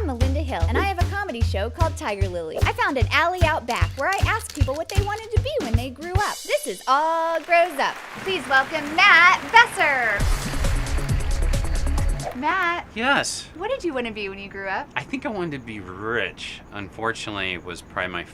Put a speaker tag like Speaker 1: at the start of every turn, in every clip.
Speaker 1: I'm Melinda Hill, and I have a comedy show called Tiger Lily. I found an alley out back where I asked people what they wanted to be when they grew up. This is all Growz Up. Please welcome Matt Besser. Matt.
Speaker 2: Yes.
Speaker 1: What did you want to be when you grew up?
Speaker 2: I think I wanted to be rich. Unfortunately, it was probably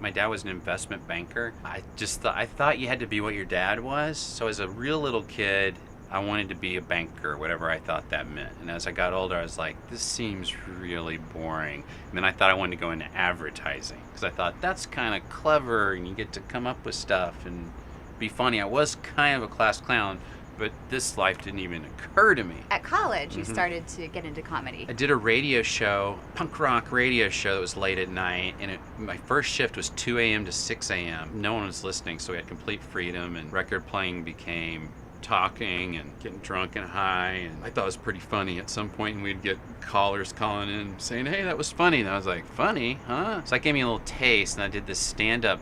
Speaker 2: my dad was an investment banker. I thought you had to be what your dad was. So as a real little kid, I wanted to be a banker, whatever I thought that meant. And as I got older, I was like, this seems really boring. And then I thought I wanted to go into advertising because I thought that's kind of clever and you get to come up with stuff and be funny. I was kind of a class clown, but this life didn't even occur to me.
Speaker 1: At college, you started to get into comedy.
Speaker 2: I did a radio show, punk rock radio show that was late at night, and my first shift was 2 a.m. to 6 a.m. No one was listening, so we had complete freedom, and record playing became talking and getting drunk and high, and I thought it was pretty funny at some point, and we'd get callers calling in saying, hey, that was funny, and I was like, funny, huh? So that gave me a little taste, and I did this stand-up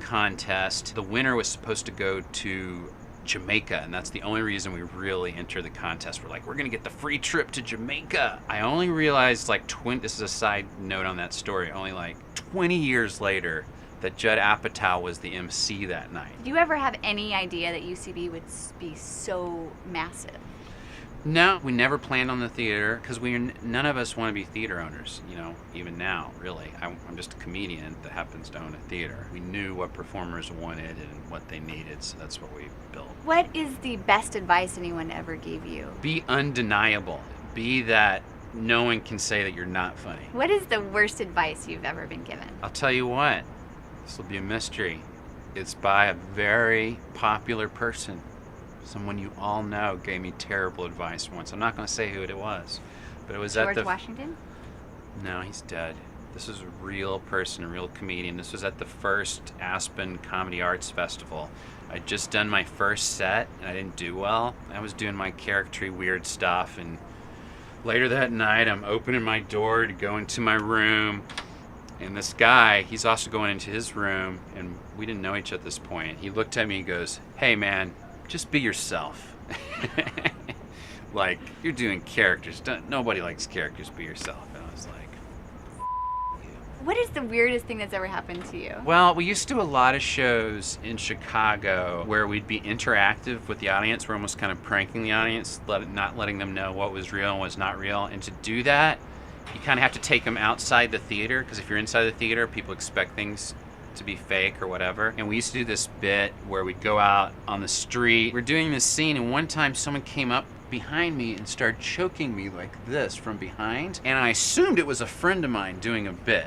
Speaker 2: contest. The winner was supposed to go to Jamaica, and that's the only reason we really entered the contest. We're like, we're gonna get the free trip to Jamaica. I only realized, this is a side note on that story, only like 20 years later, that Judd Apatow was the MC that night.
Speaker 1: Did you ever have any idea that UCB would be so massive?
Speaker 2: No, we never planned on the theater because none of us want to be theater owners, even now, really. I'm just a comedian that happens to own a theater. We knew what performers wanted and what they needed, so that's what we built.
Speaker 1: What is the best advice anyone ever gave you?
Speaker 2: Be undeniable. Be that no one can say that you're not funny.
Speaker 1: What is the worst advice you've ever been given?
Speaker 2: I'll tell you what, this will be a mystery. It's by a very popular person. Someone you all know gave me terrible advice once. I'm not going to say who it was, but it was
Speaker 1: George Washington?
Speaker 2: No, he's dead. This is a real person, a real comedian. This was at the first Aspen Comedy Arts Festival. I'd just done my first set, and I didn't do well. I was doing my character-y weird stuff, and later that night, I'm opening my door to go into my room, and this guy, he's also going into his room, and we didn't know each other at this point. He looked at me and goes, hey, man, just be yourself. Like, you're doing characters. Nobody likes characters. Be yourself. And I was like, you.
Speaker 1: What is the weirdest thing that's ever happened to you?
Speaker 2: Well, we used to do a lot of shows in Chicago where we'd be interactive with the audience. We're almost kind of pranking the audience, not letting them know what was real and what's not real. And to do that, you kind of have to take them outside the theater, because if you're inside the theater, people expect things to be fake or whatever. And we used to do this bit where we'd go out on the street. We're doing this scene, and one time someone came up behind me and started choking me like this from behind, and I assumed it was a friend of mine doing a bit.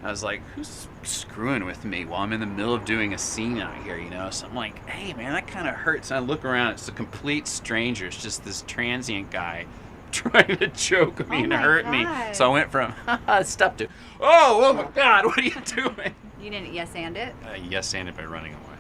Speaker 2: I was like, who's screwing with me while I'm in the middle of doing a scene out here, So I'm like, hey man, that kind of hurts. And I look around, it's a complete stranger. It's just this transient guy trying to choke me and hurt me. So I went from stop to, oh my God, what are you doing?
Speaker 1: You didn't yes and it?
Speaker 2: Yes and it by running away.